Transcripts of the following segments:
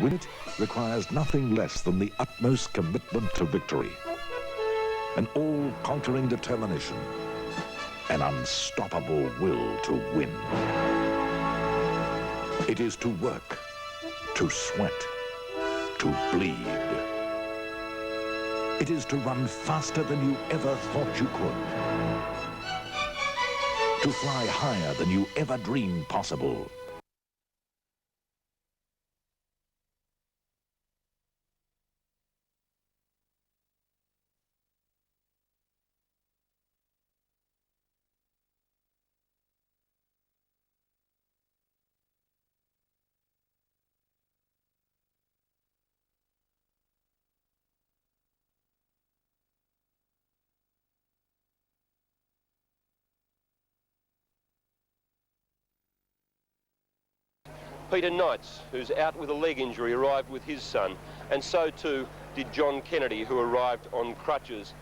Win it requires nothing less than the utmost commitment to victory, an all-conquering determination, an unstoppable will to win. It is to work, to sweat, to bleed. It is to run faster than you ever thought you could, to fly higher than you ever dreamed possible. Peter Knights, who's out with a leg injury, arrived with his son, and so too did John Kennedy, who arrived on crutches.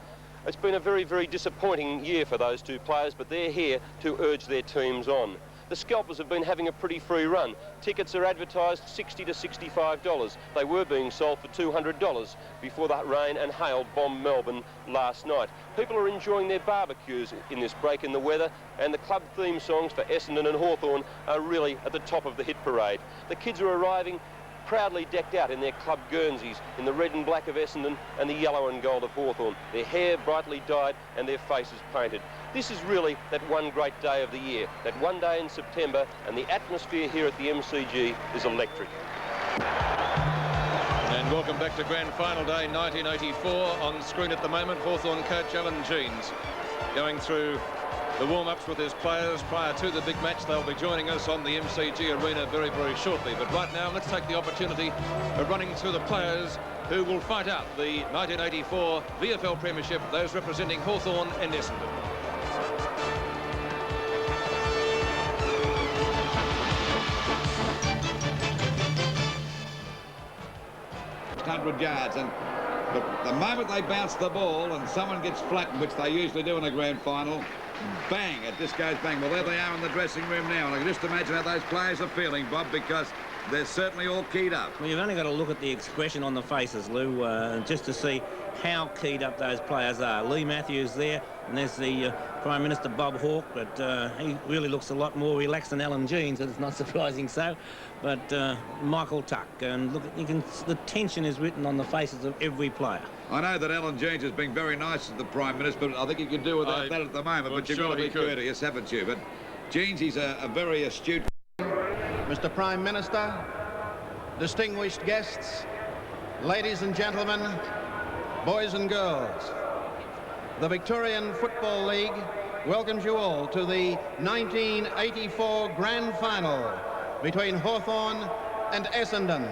It's been a very, very disappointing year for those two players, but they're here to urge their teams on. The scalpers have been having a pretty free run. Tickets are advertised $60 to $65. They were being sold for $200 before that rain and hail bombed Melbourne last night. People are enjoying their barbecues in this break in the weather, and the club theme songs for Essendon and Hawthorn are really at the top of the hit parade. The kids are arriving proudly decked out in their club Guernseys, in the red and black of Essendon and the yellow and gold of Hawthorn, their hair brightly dyed and their faces painted. This is really that one great day of the year, that one day in September, and the atmosphere here at the MCG is electric. And welcome back to Grand Final Day 1984. On screen at the moment, Hawthorn coach Alan Jeans going through the warm-ups with his players prior to the big match. They'll be joining us on the MCG arena very, very shortly. But right now, let's take the opportunity of running through the players who will fight out the 1984 VFL Premiership, those representing Hawthorn and Essendon. ...100 yards, and the moment they bounce the ball and someone gets flattened, which they usually do in a grand final, bang, it just goes bang. Well, there they are in the dressing room now, and I can just imagine how those players are feeling, Bob, because they're certainly all keyed up. Well, you've only got to look at the expression on the faces, Lou, just to see how keyed up those players are. Lee Matthews there, and there's the Prime Minister Bob Hawke, but he really looks a lot more relaxed than Alan Jeans, and it's not surprising so. But Michael Tuck, and look, you can, the tension is written on the faces of every player. I know that Alan Jeans has been very nice to the Prime Minister, but I think he can do without that at the moment. But you've got to be courteous, haven't you? But Jeans, he's a very astute. Mr. Prime Minister, distinguished guests, ladies and gentlemen, boys and girls, the Victorian Football League welcomes you all to the 1984 Grand Final between Hawthorn and Essendon.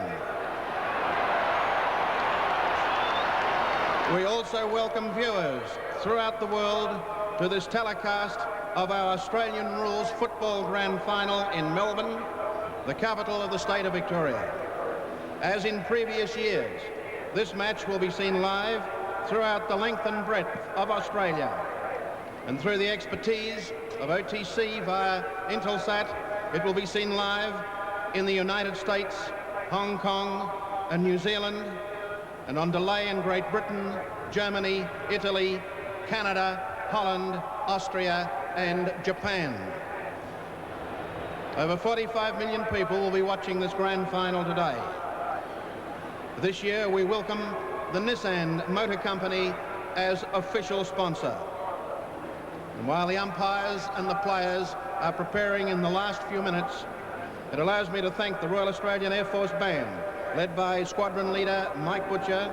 We also welcome viewers throughout the world to this telecast of our Australian Rules Football Grand Final in Melbourne, the capital of the state of Victoria. As in previous years, this match will be seen live throughout the length and breadth of Australia, and through the expertise of OTC via Intelsat, it will be seen live in the United States, Hong Kong and New Zealand, and on delay in Great Britain, Germany, Italy, Canada, Holland, Austria and Japan. Over 45 million people will be watching this grand final today. This year we welcome the Nissan Motor Company as official sponsor. And while the umpires and the players are preparing in the last few minutes, it allows me to thank the Royal Australian Air Force Band, led by Squadron Leader Mike Butcher,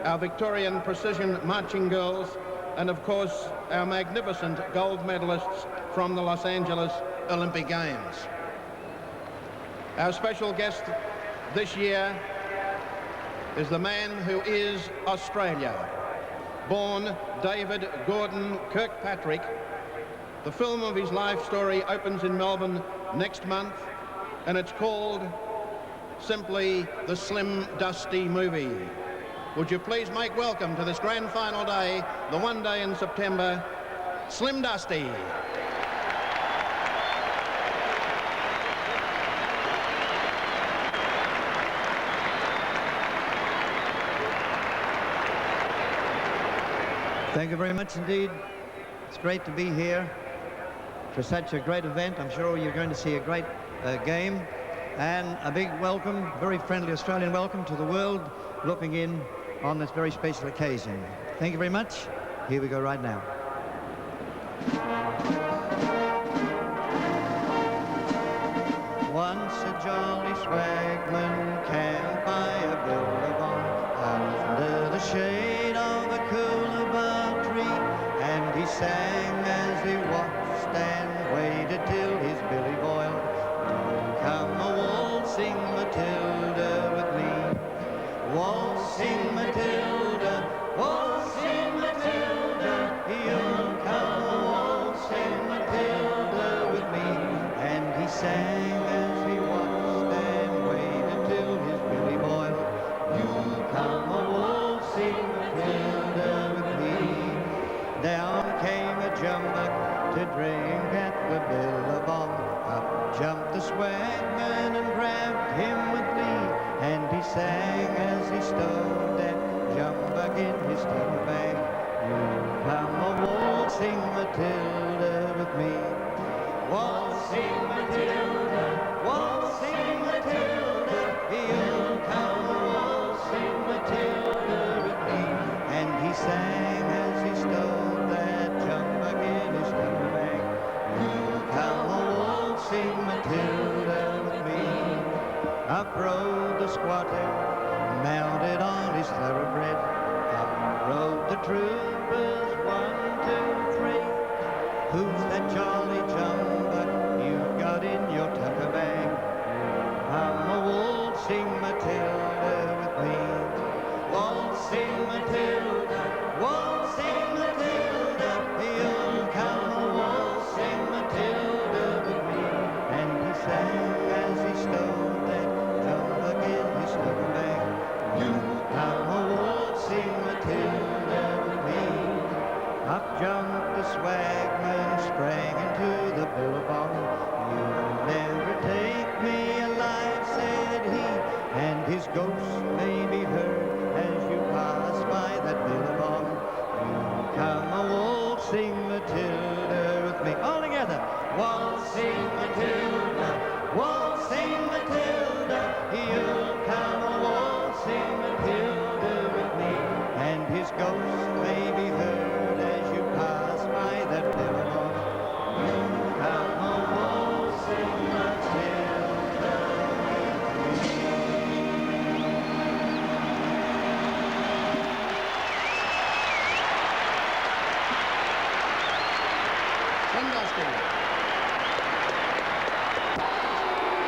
our Victorian Precision Marching Girls, and of course our magnificent gold medalists from the Los Angeles Olympic Games. Our special guest this year is the man who is Australia. Born David Gordon Kirkpatrick, the film of his life story opens in Melbourne next month, and it's called simply The Slim Dusty Movie. Would you please make welcome to this grand final day, the one day in September, Slim Dusty. Thank you very much indeed. It's great to be here for such a great event. I'm sure you're going to see a great game, and a big welcome, very friendly Australian welcome to the world looking in on this very special occasion. Thank you very much. Here we go right now. Once a jolly swagman camped by a buildup under the shade of a coolabah tree, and he sang as he watched and waited till his billy boiled. Come a waltzing Matilda with me, waltzing Matilda, waltzing Matilda, you'll come a waltzing Matilda with me. And he sang as he watched and waited till his billy boiled. You'll come a waltzing Matilda with me. Down came a jumbuck to drink at the billabong. Up jumped the swagman and grabbed him with glee, and he sang as he stowed that jumbuck in his tucker bag. You come a waltzing Matilda with me, waltzing Matilda, waltzing Matilda, you'll come a waltzing Matilda with me. And he sang as he stowed that jumbuck in his tucker bag. You'll come a waltzing Matilda with me. Up rode the squatter, mounted on his thoroughbred. Up rode the troopers, 1, 2, 3. Who's that jolly jumbuck you've got in your tucker bag? Come a waltzing Matilda with me, waltzing Matilda, waltzing Matilda, you'll come a waltzing Matilda with me. And he sang as he stowed that jumbuck in his tucker bag. You'll come a waltzing Matilda with me. Up jumped the swagman, sprang into the billabong. You'll never take me alive, said he, and his ghost may be heard as you pass by that billabong. You'll come a waltzing Matilda with me. All together. Waltzing Matilda, waltzing Matilda, you'll come a waltzing Matilda with me, and his ghost may be heard as you pass by that billabong. You'll come a waltzing Matilda with me.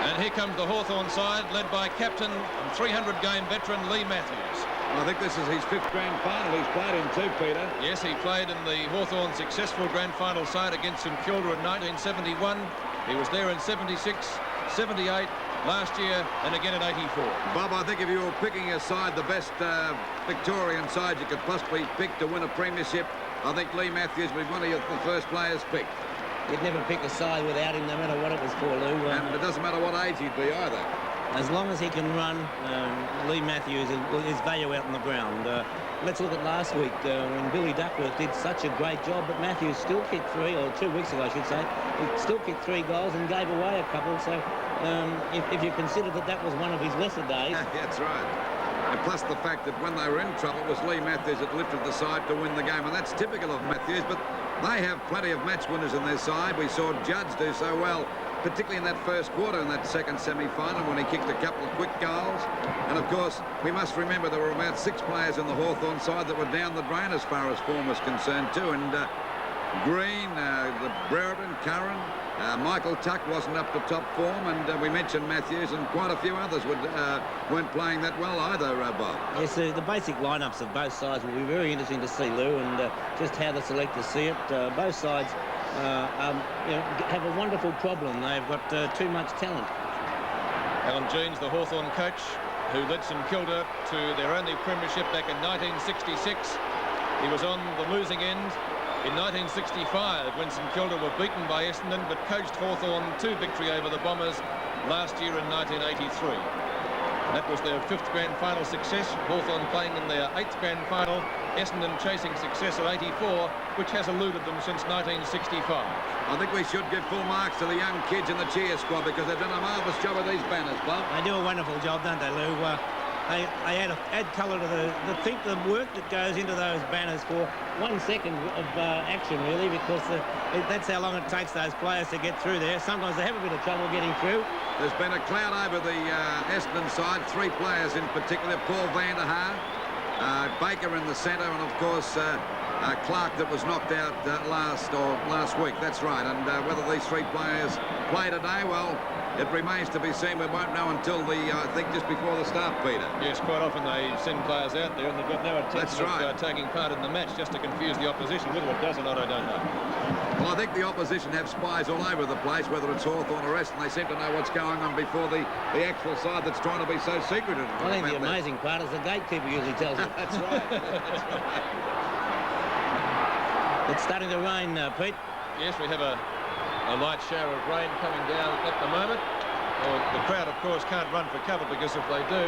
And here comes the Hawthorn side, led by captain and 300-game veteran Lee Matthews. I think this is his 5th grand final he's played in too, Peter. Yes, he played in the Hawthorn successful grand final side against St Kilda in 1971. He was there in 76, 78, last year, and again in 84. Bob, I think if you were picking a side, the best Victorian side you could possibly pick to win a premiership, I think Lee Matthews would be one of the first players picked. You'd never pick a side without him, no matter what it was for, Lou. And it doesn't matter what age he'd be either. As long as he can run, Lee Matthews is value out on the ground. Let's look at last week when Billy Duckworth did such a great job, but Matthews still kicked 3, or 2 weeks ago, I should say. He still kicked 3 goals and gave away a couple. So if you consider that that was one of his lesser days. That's right. And plus the fact that when they were in trouble, it was Lee Matthews that lifted the side to win the game. And that's typical of Matthews, but they have plenty of match winners in their side. We saw Judge do so well, particularly in that first quarter in that second semi-final when he kicked a couple of quick goals. And of course, we must remember there were about 6 players in the Hawthorn side that were down the drain as far as form was concerned too. And Green, the Brereton, Curran, Michael Tuck wasn't up to top form, and we mentioned Matthews, and quite a few others weren't playing that well either, Bob. Yes, the basic lineups of both sides will be very interesting to see, Lou, and just how the selectors see it. Both sides have a wonderful problem. They've got too much talent. Alan Jeans, the Hawthorn coach, who led St Kilda to their only premiership back in 1966. He was on the losing end in 1965 when St Kilda were beaten by Essendon, but coached Hawthorn to victory over the Bombers last year in 1983. That was their 5th grand final success. Hawthorn playing in their 8th grand final. Essendon chasing success at 84, which has eluded them since 1965. I think we should give full marks to the young kids in the cheer squad because they've done a marvellous job of these banners, Bob. They do a wonderful job, don't they, Lou? They add colour to the work that goes into those banners for 1 second of action, really, because that's how long it takes those players to get through there. Sometimes they have a bit of trouble getting through. There's been a cloud over the Essendon side. 3 players in particular, Paul van der Haar, Baker in the centre, and of course Clark that was knocked out last week. That's right. And whether these 3 players play today, well, it remains to be seen. We won't know until I think just before the start, Peter. Yes, quite often they send players out there and they've got no intention of taking part in the match, just to confuse the opposition. Whether it does or not, I don't know. Well, I think the opposition have spies all over the place, whether it's Hawthorn or Essendon. They seem to know what's going on before the actual side that's trying to be so secretive. I think the amazing part is the gatekeeper usually tells them. That's right. That's right. It's starting to rain, Pete. Yes, we have a light shower of rain coming down at the moment. Well, the crowd, of course, can't run for cover because if they do,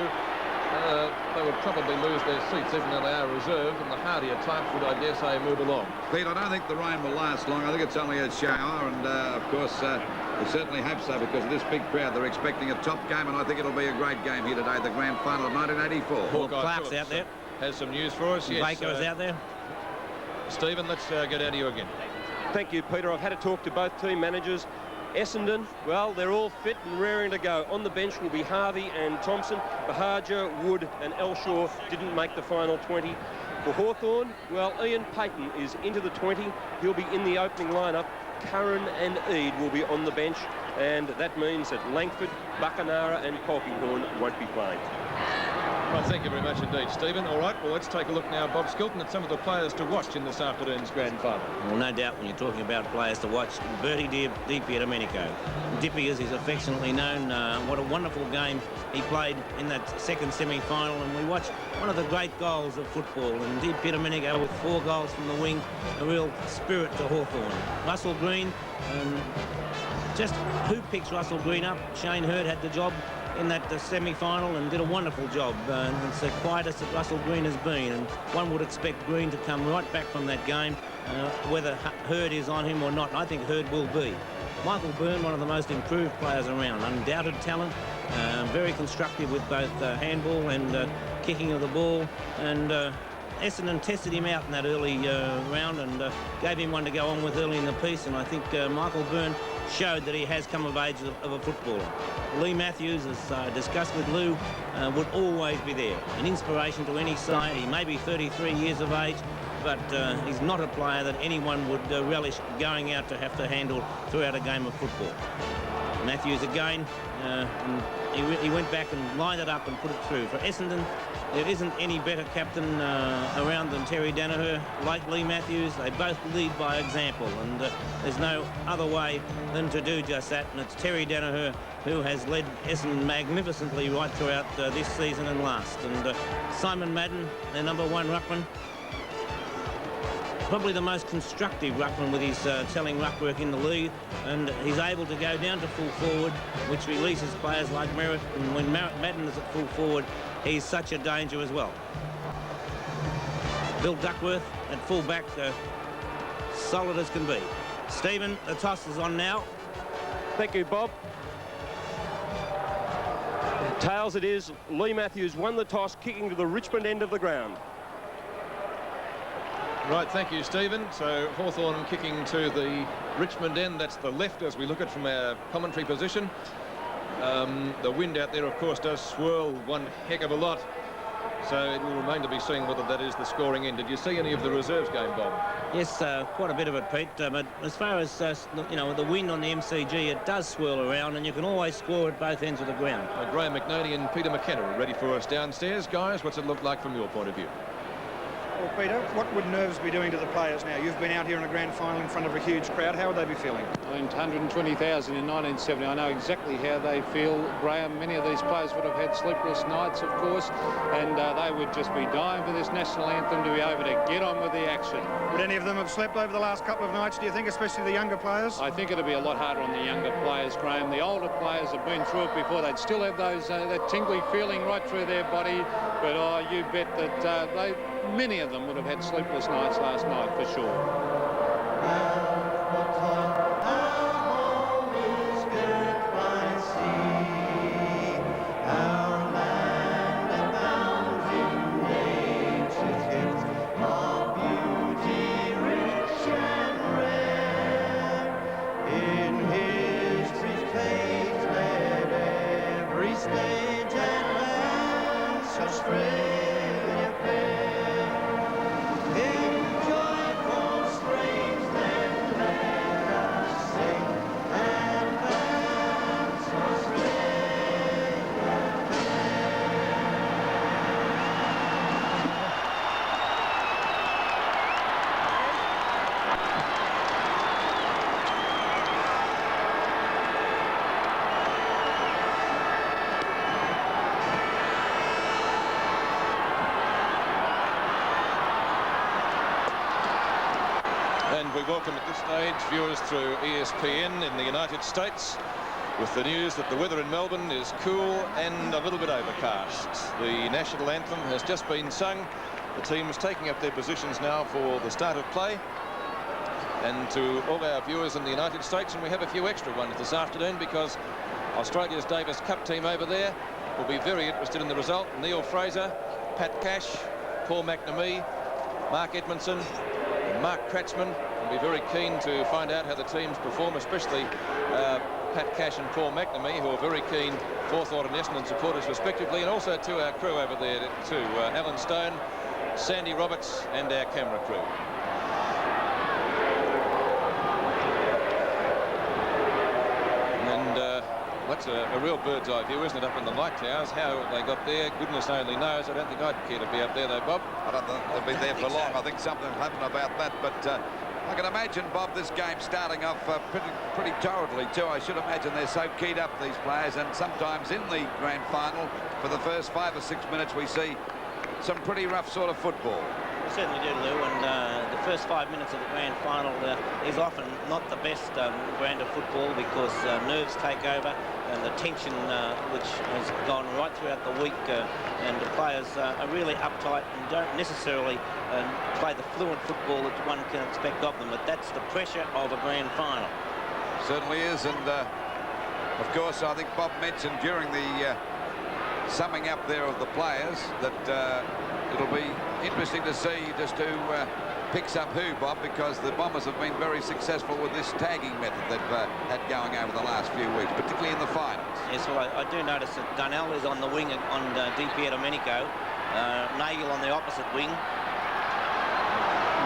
they would probably lose their seats, even though they are reserved, and the hardier types would, I dare say, move along. Pete, I don't think the rain will last long. I think it's only a shower, and of course, we certainly hope so because of this big crowd. They're expecting a top game, and I think it'll be a great game here today, the grand final of 1984. Well, Clark's out there. Has some news for us, yes. Baker is out there. Stephen, let's go down to you again. Thank you, Peter. I've had a talk to both team managers. Essendon, well, they're all fit and raring to go. On the bench will be Harvey and Thompson. Bahaja, Wood and Elshaw didn't make the final 20. For Hawthorn, well, Ian Payton is into the 20. He'll be in the opening lineup. Curran and Eade will be on the bench, and that means that Langford, Buckenara and Polkinghorne won't be playing. Well, thank you very much indeed, Stephen. All right, well, let's take a look now, Bob Skilton, at some of the players to watch in this afternoon's grand final. Well, no doubt when you're talking about players to watch, Bertie Di Pierdomenico. Dippy, as he's affectionately known, what a wonderful game he played in that second semi-final, and we watched one of the great goals of football, and Di Pierdomenico with 4 goals from the wing, a real spirit to Hawthorn. Russell Green, just who picks Russell Green up? Shane Hurd had the job in that semi-final and did a wonderful job. It's the quietest that Russell Green has been, and one would expect Green to come right back from that game, whether Hurd is on him or not. I think Hurd will be. Michael Byrne, one of the most improved players around, undoubted talent, very constructive with both handball and kicking of the ball, and Essendon tested him out in that early round and gave him one to go on with early in the piece, and I think Michael Byrne showed that he has come of age of a footballer. Lee Matthews, as discussed with Lou, would always be there. An inspiration to any side. He may be 33 years of age, but he's not a player that anyone would relish going out to have to handle throughout a game of football. Matthews again, he went back and lined it up and put it through. For Essendon, there isn't any better captain around than Terry Danaher, like Lee Matthews. They both lead by example, and there's no other way than to do just that, and it's Terry Danaher who has led Essendon magnificently right throughout this season and last. And Simon Madden, their #1 ruckman, probably the most constructive ruckman with his telling ruck work in the league, and he's able to go down to full forward, which releases players like Merritt, and when Madden is at full forward, he's such a danger as well. Bill Duckworth at full back, solid as can be. Stephen, the toss is on now. Thank you, Bob. Tails it is. Lee Matthews won the toss, kicking to the Richmond end of the ground. Right, thank you, Stephen. So Hawthorn kicking to the Richmond end. That's the left as we look at from our commentary position. The wind out there, of course, does swirl one heck of a lot. So it will remain to be seen whether that is the scoring end. Did you see any of the reserves game, Bob? Yes, quite a bit of it, Pete. But as far as, you know, the wind on the MCG, it does swirl around, and you can always score at both ends of the ground. Graham McNaney and Peter McKenna are ready for us downstairs. Guys, what's it look like from your point of view? Well, Peter, what would nerves be doing to the players now? You've been out here in a grand final in front of a huge crowd. How would they be feeling? I mean, 120,000 in 1970. I know exactly how they feel, Graham. Many of these players would have had sleepless nights, of course, and they would just be dying for this national anthem to be over to get on with the action. Would any of them have slept over the last couple of nights, do you think, especially the younger players? I think it'll be a lot harder on the younger players, Graham. The older players have been through it before. They'd still have those that tingly feeling right through their body, but you bet that many of them would have had sleepless nights last night for sure. And we welcome at this stage viewers through ESPN in the United States with the news that the weather in Melbourne is cool and a little bit overcast. The national anthem has just been sung. The team is taking up their positions now for the start of play. And to all our viewers in the United States, and we have a few extra ones this afternoon because Australia's Davis Cup team over there will be very interested in the result. Neil Fraser, Pat Cash, Paul McNamee, Mark Edmondson, Mark Kratzman will be very keen to find out how the teams perform, especially Pat Cash and Paul McNamee, who are very keen Hawthorn and Essendon supporters respectively, and also to our crew over there too, Alan Stone, Sandy Roberts and our camera crew. And that's a real bird's eye view, isn't it, up in the light towers? How they got there, goodness only knows. I don't think I'd care to be up there though, Bob. I don't think they'll be there for long. I think something will happen about that, but I can imagine, Bob, this game starting off pretty torridly too. I should imagine they're so keyed up, these players, and sometimes in the grand final, for the first 5 or 6 minutes, we see some pretty rough sort of football. We certainly do, Lou, and the first 5 minutes of the grand final is often not the best brand of football because nerves take over and the tension which has gone right throughout the week and the players are really uptight and don't necessarily play the fluent football that one can expect of them, but that's the pressure of a grand final. Certainly is, and of course I think Bob mentioned during the summing up there of the players that it'll be interesting to see just who picks up who, Bob, because the Bombers have been very successful with this tagging method they've had going over the last few weeks, particularly in the finals. Yes, well, I do notice that Dunnell is on the wing on Di Domenico, Nagel on the opposite wing.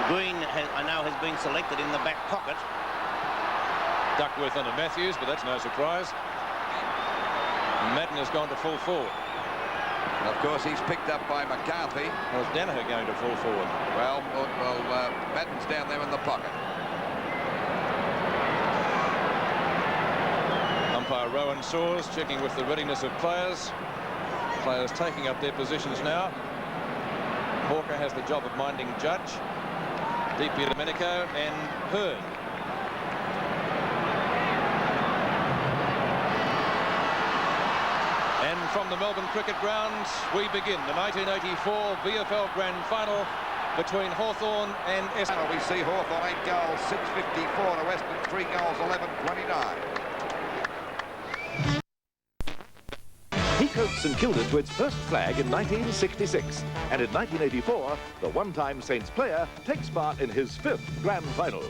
Green, I know, has been selected in the back pocket. Duckworth under Matthews, but that's no surprise. Madden has gone to full forward. And of course, he's picked up by McCarthy. Or is Danaher going to full forward? Well, Madden's down there in the pocket. Umpire Rowan Saws checking with the readiness of players. Players taking up their positions now. Hawker has the job of minding Judge. Di Domenico and Hearn. And from the Melbourne Cricket Ground, we begin the 1984 VFL Grand Final between Hawthorn and Essendon. We see Hawthorn 8 goals, 654 to Essendon, 3 goals, 11-29. He coached St Kilda to its first flag in 1966, and in 1984, the one-time Saints player takes part in his 5th grand final.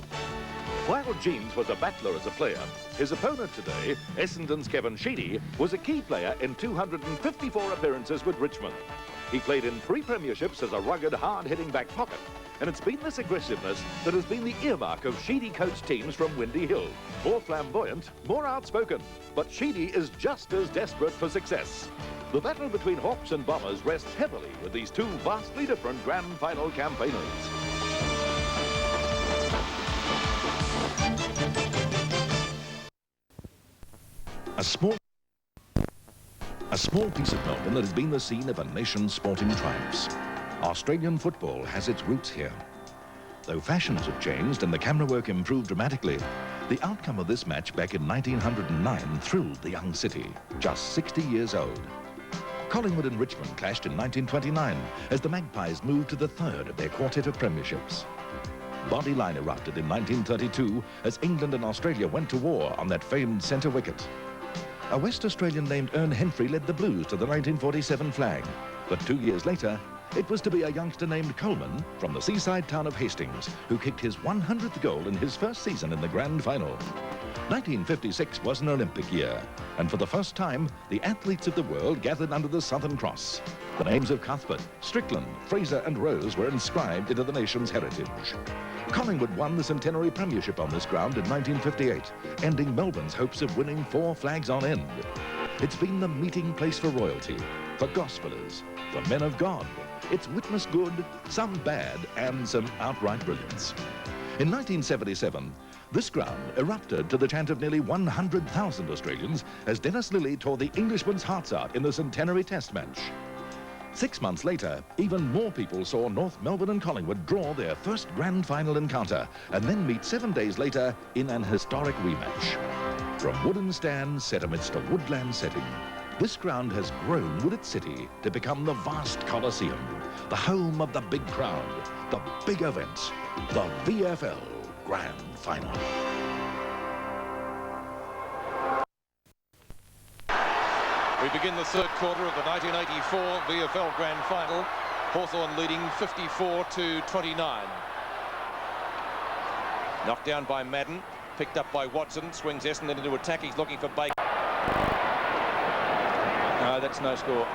While Jeans was a battler as a player, his opponent today, Essendon's Kevin Sheedy, was a key player in 254 appearances with Richmond. He played in 3 premierships as a rugged, hard-hitting back pocket, and it's been this aggressiveness that has been the earmark of Sheedy-coached teams from Windy Hill. More flamboyant, more outspoken, but Sheedy is just as desperate for success. The battle between Hawks and Bombers rests heavily with these two vastly different grand final campaigners. A small piece of Melbourne that has been the scene of a nation's sporting triumphs. Australian football has its roots here. Though fashions have changed and the camera work improved dramatically, the outcome of this match back in 1909 thrilled the young city, just 60 years old. Collingwood and Richmond clashed in 1929 as the Magpies moved to the third of their quartet of premierships. Bodyline erupted in 1932 as England and Australia went to war on that famed centre wicket. A West Australian named Ern Henfrey led the Blues to the 1947 flag, but 2 years later, it was to be a youngster named Coleman from the seaside town of Hastings who kicked his 100th goal in his first season in the grand final. 1956 was an Olympic year, and for the first time, the athletes of the world gathered under the Southern Cross. The names of Cuthbert, Strickland, Fraser and Rose were inscribed into the nation's heritage. Collingwood won the centenary premiership on this ground in 1958, ending Melbourne's hopes of winning 4 flags on end. It's been the meeting place for royalty, for gospelers, for men of God. It's witnessed good, some bad, and some outright brilliance. In 1977, this ground erupted to the chant of nearly 100,000 Australians as Dennis Lillee tore the Englishman's hearts out in the centenary test match. 6 months later, even more people saw North Melbourne and Collingwood draw their first grand final encounter and then meet 7 days later in an historic rematch. From wooden stands set amidst a woodland setting, this ground has grown with its city to become the vast Coliseum, the home of the big crowd, the big event, the VFL Grand Final. We begin the third quarter of the 1984 VFL Grand Final. Hawthorn leading 54-29. Knocked down by Madden, picked up by Watson, swings Essendon into attack. He's looking for Baker. No, that's no score.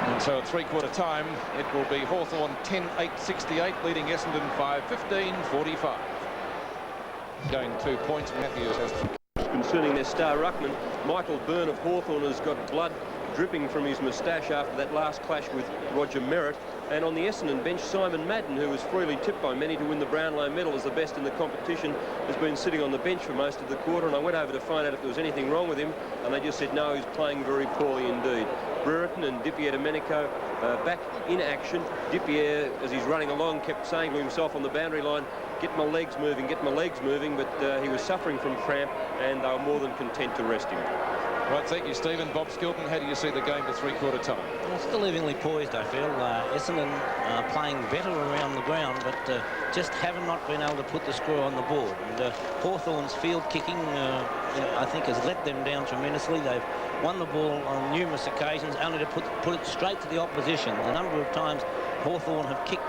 And so at three-quarter time, it will be Hawthorn 10-8-68, leading Essendon 5-15-45. Going 2 points, Matthews has... Concerning their star ruckman, Michael Byrne of Hawthorn has got blood dripping from his moustache after that last clash with Roger Merritt. And on the Essendon bench, Simon Madden, who was freely tipped by many to win the Brownlow medal as the best in the competition, has been sitting on the bench for most of the quarter. And I went over to find out if there was anything wrong with him, and they just said no, he's playing very poorly indeed. Brereton and Dipierre Domenico back in action. Dipierre, as he's running along, kept saying to himself on the boundary line, get my legs moving, but he was suffering from cramp, and they were more than content to rest him. Right, thank you, Stephen. Bob Skilton, how do you see the game to three-quarter time? Well, still evenly poised, I feel. Essendon playing better around the ground, but just have not been able to put the screw on the board. And Hawthorn's field kicking, I think, has let them down tremendously. They've won the ball on numerous occasions, only to put it straight to the opposition. A number of times Hawthorn have kicked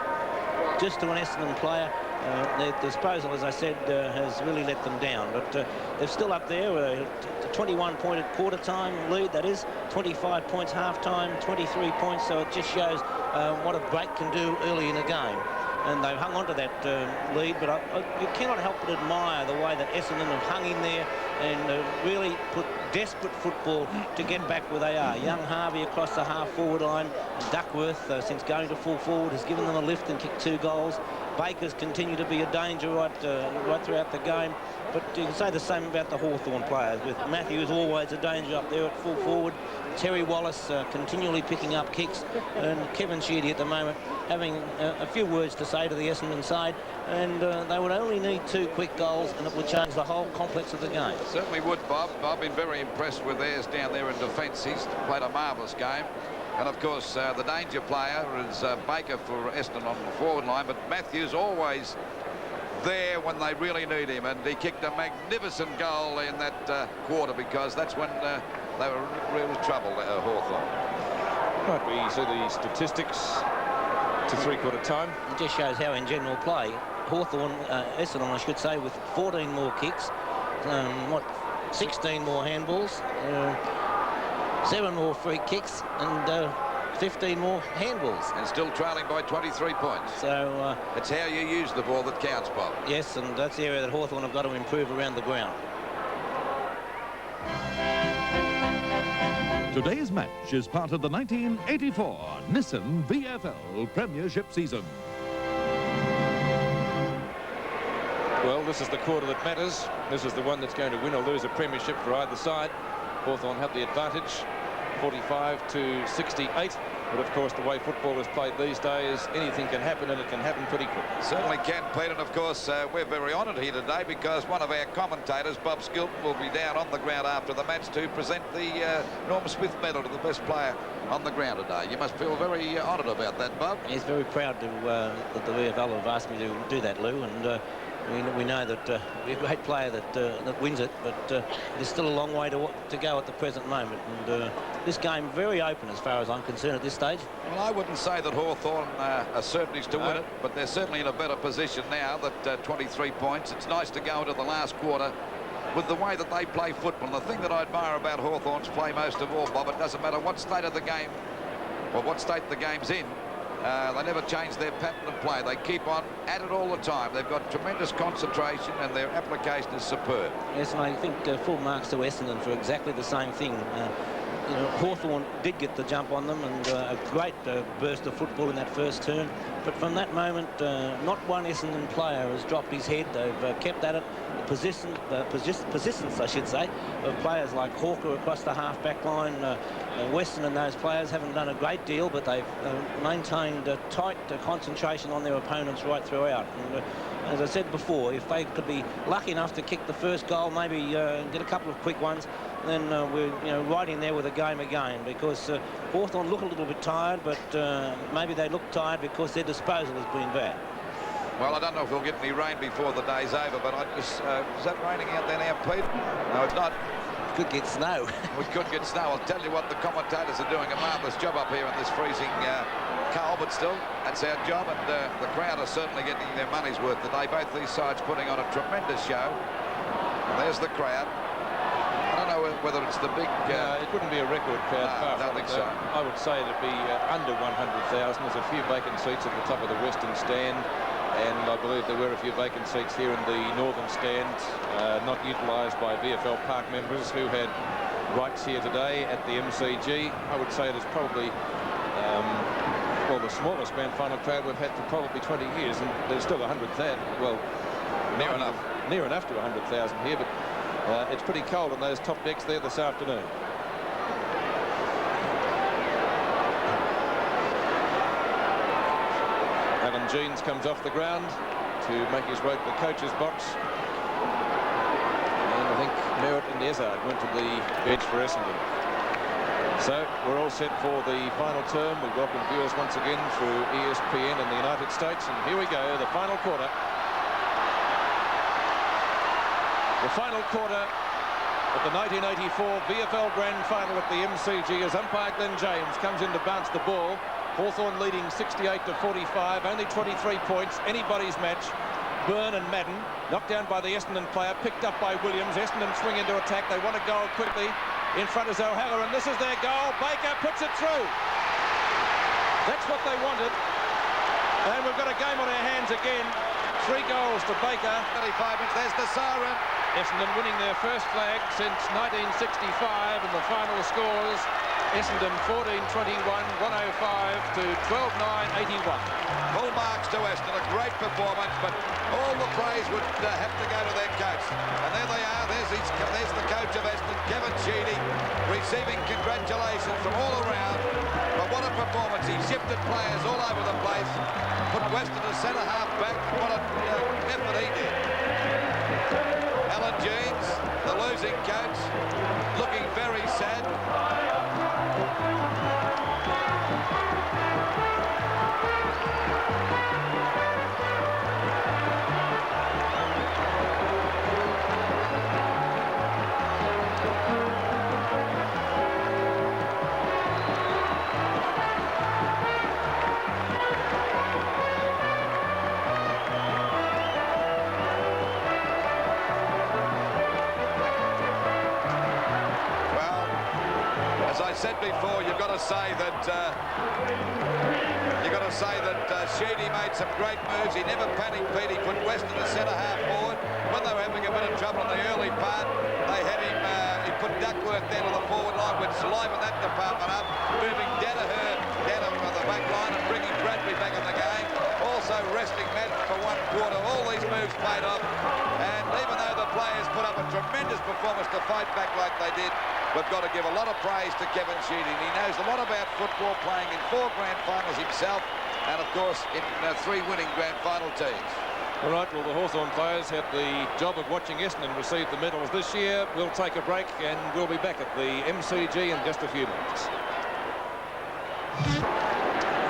just to an Essendon player. Their disposal, as I said, has really let them down, but they're still up there with a 21-point at quarter-time lead, that is, 25 points half-time, 23 points, so it just shows what a break can do early in a game. And they've hung on to that lead, but you cannot help but admire the way that Essendon have hung in there and really put desperate football to get back where they are. Young Harvey across the half-forward line. Duckworth, since going to full forward, has given them a lift and kicked 2 goals. Baker's continued to be a danger right throughout the game. But you can say the same about the Hawthorn players, with Matthews always a danger up there at full forward. Terry Wallace continually picking up kicks, and Kevin Sheedy at the moment having a few words to say to the Essendon side, and they would only need 2 quick goals and it would change the whole complex of the game. Certainly would, Bob. I've been very impressed with theirs down there in defence. He's played a marvellous game. And of course, the danger player is Baker for Essendon on the forward line, but Matthews always there when they really need him, and he kicked a magnificent goal in that quarter, because that's when they were in real trouble, Hawthorn. Right, we see the statistics to three-quarter time. It just shows how in general play Hawthorn, Essendon I should say, with 14 more kicks, 16 more handballs, 7 more free kicks, and 15 more handballs. And still trailing by 23 points. So it's how you use the ball that counts, Bob. Yes, and that's the area that Hawthorn have got to improve around the ground. Today's match is part of the 1984 Nissan VFL Premiership season. Well, this is the quarter that matters. This is the one that's going to win or lose a premiership for either side. Hawthorn have the advantage, 45-68. But of course, the way football is played these days, anything can happen, and it can happen pretty quick. Certainly can, Pete, and of course we're very honoured here today because one of our commentators, Bob Skilton, will be down on the ground after the match to present the Norm Smith medal to the best player on the ground today. You must feel very honoured about that, Bob. He's very proud to, that the VFL have asked me to do that, Lou, and we know that we're a great player that wins it, but there's still a long way to go at the present moment. And this game very open as far as I'm concerned at this stage. Well, I wouldn't say that Hawthorn are certainties to win it, but they're certainly in a better position now that 23 points. It's nice to go into the last quarter with the way that they play football. And the thing that I admire about Hawthorn's play most of all, Bob, it doesn't matter what state of the game or what state the game's in. They never change their pattern of play. They keep on at it all the time. They've got tremendous concentration and their application is superb. Yes, and I think full marks to Essendon for exactly the same thing. You know, Hawthorn did get the jump on them, and a great burst of football in that first term. But from that moment, not one Essendon player has dropped his head. They've kept at it. The persistence, I should say, of players like Hawker across the half-back line. Weston and those players haven't done a great deal, but they've maintained tight concentration on their opponents right throughout. And, as I said before, if they could be lucky enough to kick the first goal, maybe get a couple of quick ones, then we're right in there with the game again, because Hawthorn look a little bit tired, but maybe they look tired because their disposal has been bad. Well, I don't know if we'll get any rain before the day's over, but I just... is that raining out there now, Pete? No, it's not. Could get snow. We could get snow. I'll tell you what, the commentators are doing a marvellous job up here in this freezing cold, but still, that's our job, and the crowd are certainly getting their money's worth today. Both these sides putting on a tremendous show. And there's the crowd. I don't know whether it's the big... it wouldn't be a record crowd. No, I don't think so. I would say it'd be under 100,000. There's a few vacant seats at the top of the western stand, and I believe there were a few vacant seats here in the northern stand, not utilised by VFL Park members who had rights here today at the MCG. I would say it is probably well, the smallest grand final crowd we've had for probably 20 years, and there's still 100,000. Well, near enough to 100,000 here, but it's pretty cold on those top decks there this afternoon. Alan Jeans comes off the ground to make his way to the coach's box. And I think Merritt and Ezard went to the bench for Essendon. So we're all set for the final term. We welcome viewers once again through ESPN in the United States. And here we go, the final quarter. The final quarter of the 1984 VFL Grand Final at the MCG as umpire Glenn James comes in to bounce the ball. Hawthorn leading 68-45, only 23 points, anybody's match. Byrne and Madden knocked down by the Essendon player, picked up by Williams. Essendon swing into attack. They want to go quickly. In front is O'Halloran. This is their goal. Baker puts it through. That's what they wanted. And we've got a game on our hands again. 3 goals to Baker. 35 minutes. There's the siren. Essendon winning their first flag since 1965, and the final scores Essendon 14-21, 105 to 12-9, 81. Full marks to Essendon, a great performance, but all the praise would have to go to their coach. And there they are, there's the coach of Essendon, Kevin Sheedy, receiving congratulations from all around. But what a performance, he shifted players all over the place, put Weston as centre-half back, what an effort he did. Alan Jeans, the losing coach, looking very sad. Said before, you've got to say that Sheedy made some great moves. He never panicked, Pete. He put Weston as centre half forward. When they were having a bit of trouble in the early part, they had him. He put Duckworth down to the forward line, would liven that department up, moving Danaher down on the back line and bringing Bradbury back in the game. Also resting Matt for 1 quarter. All these moves paid off, and even though the players put up a tremendous performance to fight back like they did, we've got to give a lot of praise to Kevin Sheedy. He knows a lot about football, playing in 4 grand finals himself, and of course in 3 winning grand final teams. All right, well, the Hawthorn players had the job of watching Essendon receive the medals this year. We'll take a break and we'll be back at the MCG in just a few minutes.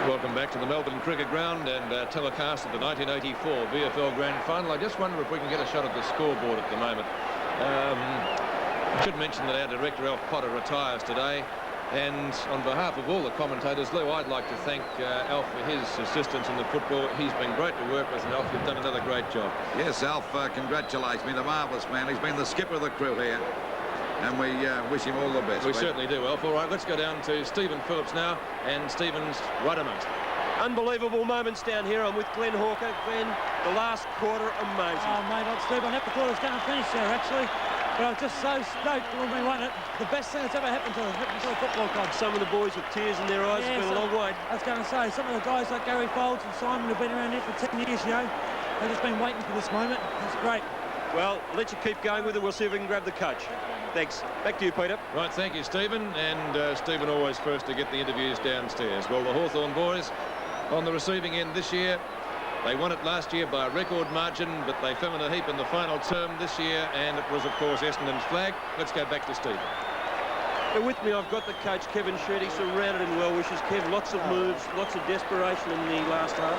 Welcome back to the Melbourne Cricket Ground and telecast of the 1984 VFL Grand Final. I just wonder if we can get a shot at the scoreboard at the moment. I should mention that our director, Alf Potter, retires today. And on behalf of all the commentators, Lou, I'd like to thank Alf for his assistance in the football. He's been great to work with, and Alf, you've done another great job. Yes, Alf, congratulations. He's been a marvellous man. He's been the skipper of the crew here, and we wish him all the best. We certainly do, Alf. All right, let's go down to Stephen Phillips now, and Stephen's right amongst them. Unbelievable moments down here. I'm with Glenn Hawker. Glenn, the last quarter, amazing. Oh, mate, Steve, I never thought it was going to finish there, actually. But I was just so stoked when we won it. The best thing that's ever happened to the football club. Some of the boys with tears in their eyes. Yeah, have been a long way. I was going to say, some of the guys like Gary Folds and Simon who've been around here for 10 years, you know, they've just been waiting for this moment. It's great. Well, let you keep going with it. We'll see if we can grab the coach. Thanks. Back to you, Peter. Right, thank you, Stephen. And Stephen always first to get the interviews downstairs. Well, the Hawthorn boys on the receiving end this year. They won it last year by a record margin, but they fell in a heap in the final term this year, and it was, of course, Essendon's flag. Let's go back to Stephen. And with me, I've got the coach, Kevin Sheedy, surrounded in well wishes. Kev, lots of moves, lots of desperation in the last half.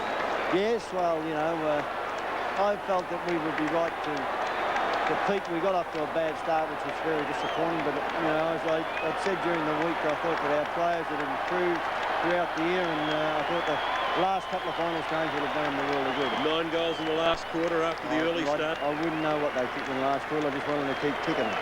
Yes, well, you know, I felt that we would be right to peak. We got off to a bad start, which was very disappointing, but, you know, as I'd said during the week, I thought that our players had improved throughout the year, and I thought the last couple of finals games would have done them really good. 9 goals in the last quarter after the early start. I wouldn't know what they kicked in the last quarter. I just wanted to keep kicking them.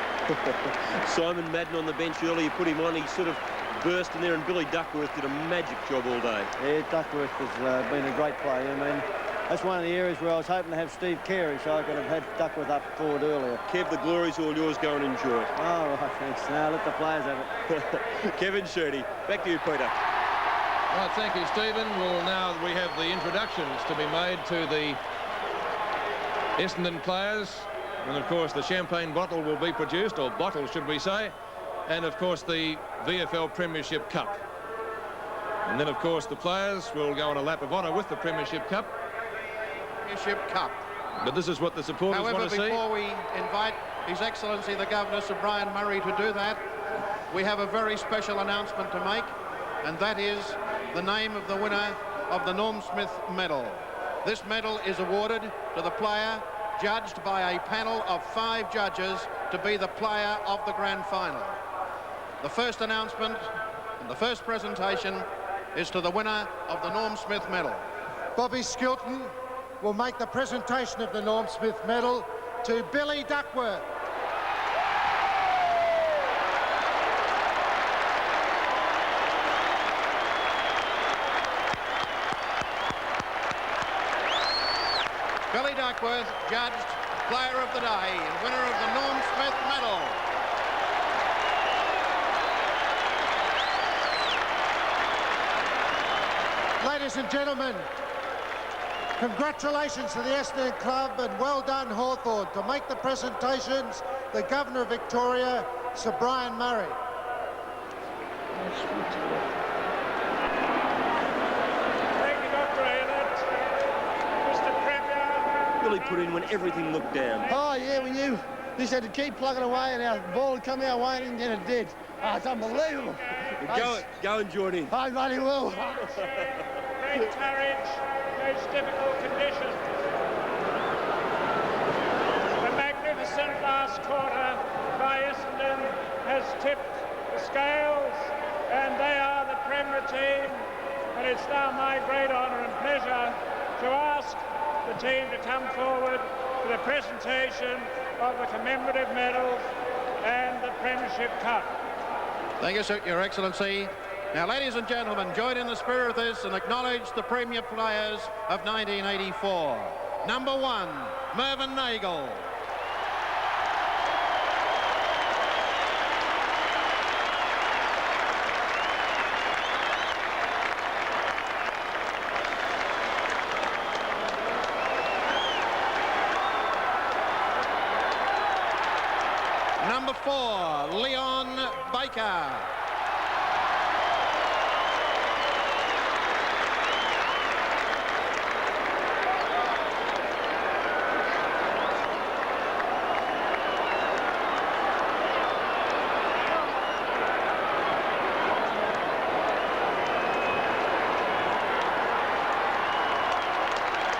Simon Madden on the bench early. You put him on. He sort of burst in there, and Billy Duckworth did a magic job all day. Yeah, Duckworth has been a great player. I mean, that's one of the areas where I was hoping to have Steve Carey, so I could have had Duckworth up forward earlier. Kev, the glory's all yours. Go and enjoy it. Oh, right, thanks. Now let the players have it. Kevin Sheedy. Back to you, Peter. Right, thank you, Stephen. Well, now we have the introductions to be made to the Essendon players. And, of course, the champagne bottle will be produced, or bottle, should we say. And, of course, the VFL Premiership Cup. And then, of course, the players will go on a lap of honour with the Premiership Cup. Premiership Cup. But this is what the supporters want to see. However, before we invite His Excellency the Governor, Sir Brian Murray, to do that, we have a very special announcement to make, and that is the name of the winner of the Norm Smith Medal. This medal is awarded to the player judged by a panel of 5 judges to be the player of the grand final. The first announcement and the first presentation is to the winner of the Norm Smith Medal. Bobby Skilton will make the presentation of the Norm Smith Medal to Billy Duckworth. Billy Duckworth, judged player of the day and winner of the Norm Smith Medal. Ladies and gentlemen, congratulations to the Essendon Club and well done Hawthorn. To make the presentations, the Governor of Victoria, Sir Brian Murray. Billy put in when everything looked down. Oh, yeah, we knew this had to keep plugging away and our ball would come our way and it did. Oh, it's unbelievable. Go and join in. I bloody will. Great courage, most difficult conditions. The magnificent last quarter by Essendon has tipped the scales, and they are the Premier team. And it's now my great honour and pleasure to ask the team to come forward for the presentation of the commemorative medals and the Premiership Cup. Thank you, sir, Your Excellency. Now, ladies and gentlemen, join in the spirit of this and acknowledge the Premier players of 1984. Number 1, Mervyn Nagel. 4, Leon Baker.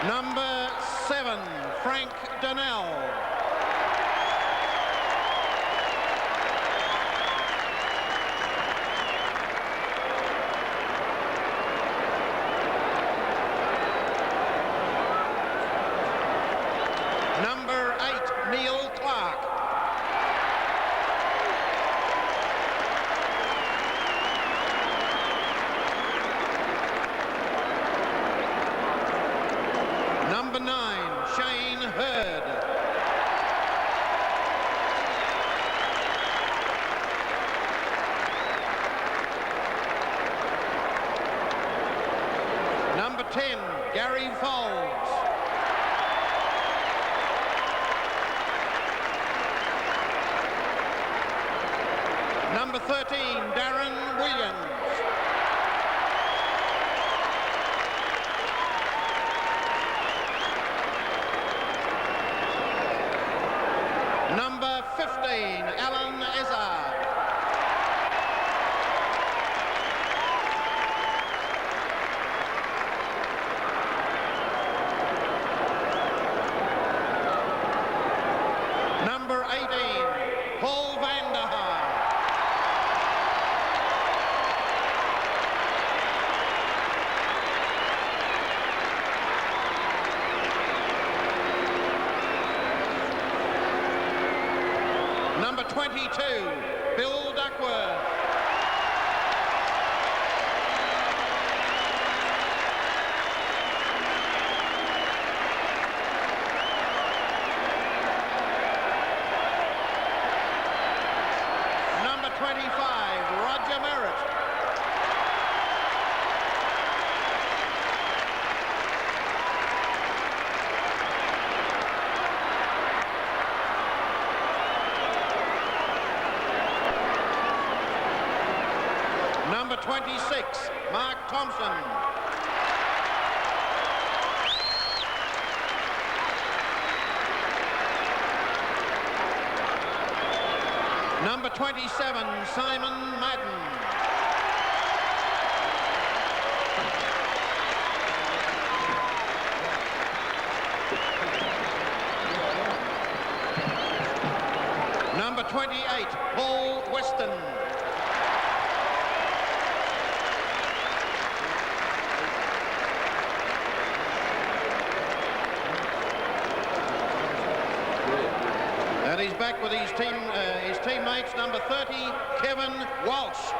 Number 7, Frank Donnell. Number 8, Neil Clark. Number 9, Shane Hurd. Number 10, Gary Folds. Number 13, Darren Williams. Number 15, Alan Izzard. Number 18, Paul van der Haar. Number 22, Bill Duckworth. Number 25, Roger Merritt. Number 26, Mark Thompson. Number 27, Simon Madden. Number 28, Paul Weston. And he's back with his teammates. Number 30, Kevin Walsh.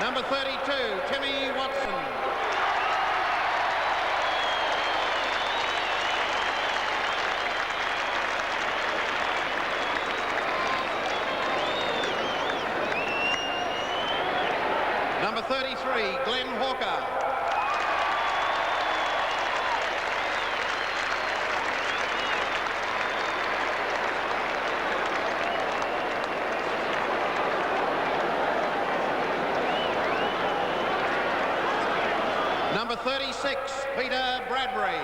Number 32, Timmy Watson. Number 33, Glenn Hawker. Number 36, Peter Bradbury.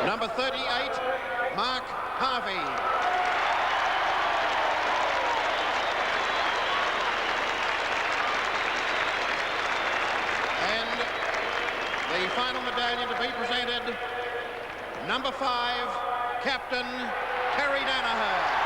Number 38, Mark Harvey. And the final medallion to be presented, number 5, Captain Terry Danaher.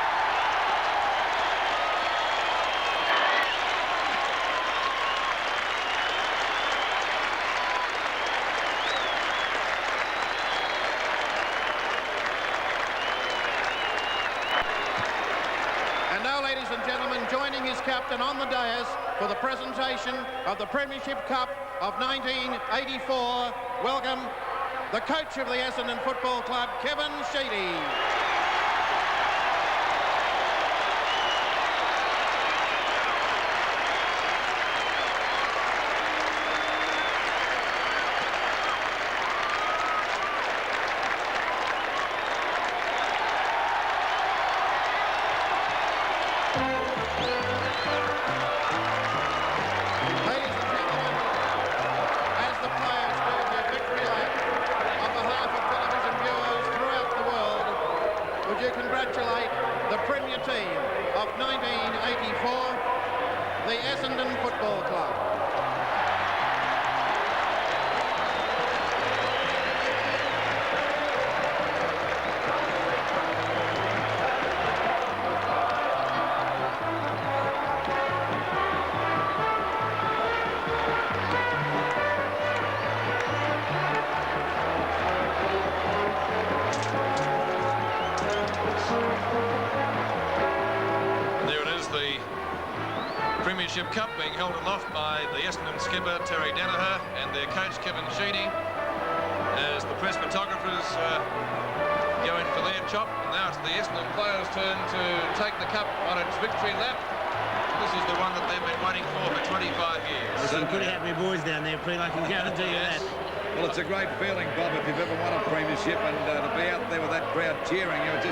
And now, ladies and gentlemen, joining his captain on the dais for the presentation of the Premiership Cup of 1984. Welcome the coach of the Essendon Football Club, Kevin Sheedy. Congratulate the Premier team of 1984, the Essendon Football Club. Premiership Cup being held aloft by the Essendon skipper Terry Danaher and their coach Kevin Sheedy as the press photographers go in for their chop. And now it's the Essendon players' turn to take the cup on its victory lap. This is the one that they've been waiting for 25 years. There's some pretty happy boys down there, Pete, I can guarantee you that. Well, it's a great feeling, Bob, if you've ever won a premiership, and to be out there with that crowd cheering you, it's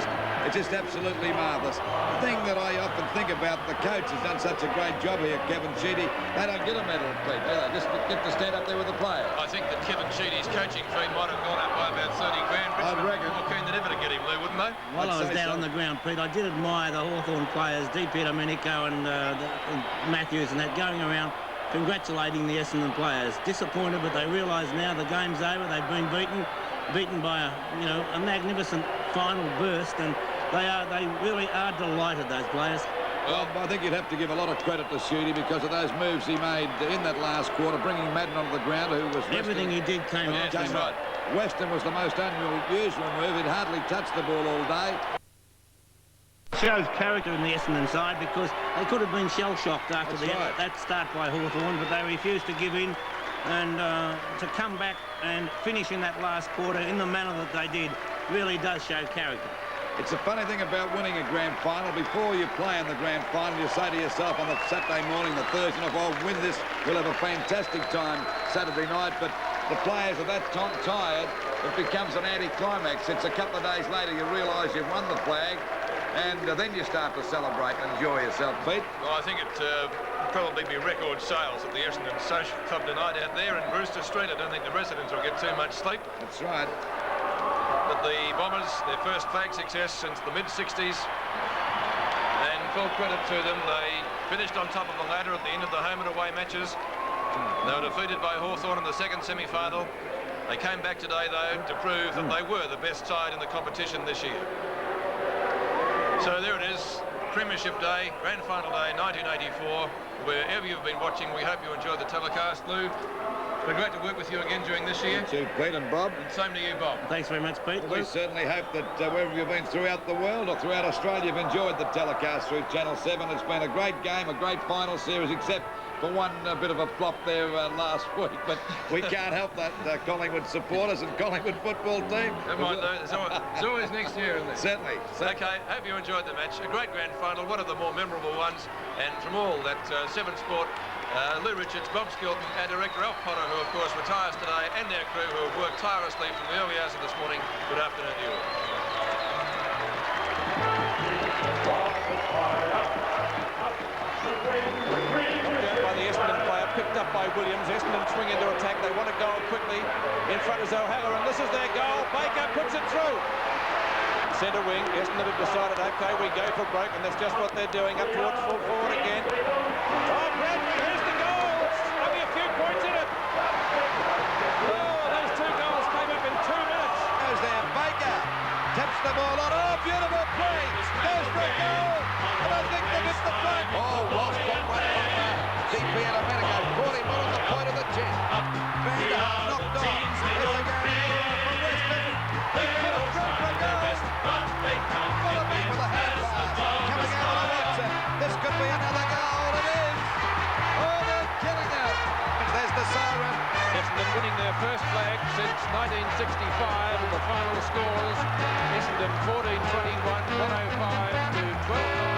just absolutely marvellous. The thing that I often think about, the coach has done such a great job here, Kevin Sheedy. They don't get a medal, Pete, do they? Just get to stand up there with the players. I think that Kevin Sheedy's coaching fee might have gone up by about 30 grand. I'd reckon. More keen than ever to get him, Lou, wouldn't they? While I was down on the ground, Pete, I did admire the Hawthorn players, D. Peter Domenico and Matthews and that, going around congratulating the Essendon players. Disappointed, but they realise now the game's over. They've been beaten by a magnificent final burst, and they really are delighted, those players. Well, I think you'd have to give a lot of credit to Sheedy because of those moves he made in that last quarter, bringing Madden onto the ground, who was everything he did came off. That's right. Weston was the most unusual move. He'd hardly touched the ball all day. Shows character in the Essendon side because they could have been shell-shocked after that start by Hawthorn, but they refused to give in, and to come back and finish in that last quarter in the manner that they did really does show character. It's a funny thing about winning a grand final. Before you play in the grand final, you say to yourself on the Saturday morning, the Thursday night, if I'll win this, we'll have a fantastic time Saturday night. But the players are that tired, it becomes an anti-climax. It's a couple of days later you realise you've won the flag, and then you start to celebrate and enjoy yourself, Pete. Well, I think it probably be record sales at the Essendon Social Club tonight out there in Brewster Street. I don't think the residents will get too much sleep. That's right. But the Bombers, their first flag success since the mid-60s, and full credit to them. They finished on top of the ladder at the end of the home and away matches. They were defeated by Hawthorn in the second semi-final. They came back today, though, to prove that they were the best side in the competition this year. So there it is, Premiership Day, Grand Final Day, 1984. Wherever you've been watching, we hope you enjoyed the telecast. Lou, it's been great to work with you again during this year. Thank you, Pete and Bob. And same to you, Bob. Thanks very much, Pete. Well, we certainly hope that wherever you've been throughout the world or throughout Australia, you've enjoyed the telecast through Channel 7. It's been a great game, a great final series, except for one bit of a flop there last week. But we can't help that, Collingwood supporters and Collingwood football team. Never mind, though. It's always next year, isn't it? Certainly. Okay, hope you enjoyed the match. A great grand final, one of the more memorable ones. And from all that Seven Sport, Lou Richards, Bob Skilton, and Director Alf Potter, who of course retires today, and their crew who have worked tirelessly from the early hours of this morning. Good afternoon to you all. By the Essendon player, picked up by Williams. Essendon swing into attack. They want to go quickly. In front is O'Halloran, and this is their goal. Baker puts it through. Centre wing, Essendon have decided, okay, we go for broke, and that's just what they're doing. Up towards full forward again. Oh, Bradley, here's the goal. Only a few points in it. Oh, those two goals came up in 2 minutes. Goes there, Baker taps the ball on. Oh, beautiful play. Goes for a goal. And I think they've hit the flag. Oh, Walsh got one from DP and Domenico. Caught him on the point of the chest. Banger knocked off. There's a game from Weston. He put it through for a goal. Got to be for the hand pass. Coming out of the Watson. This could be another scores. Essendon 14-21, 105 to 12.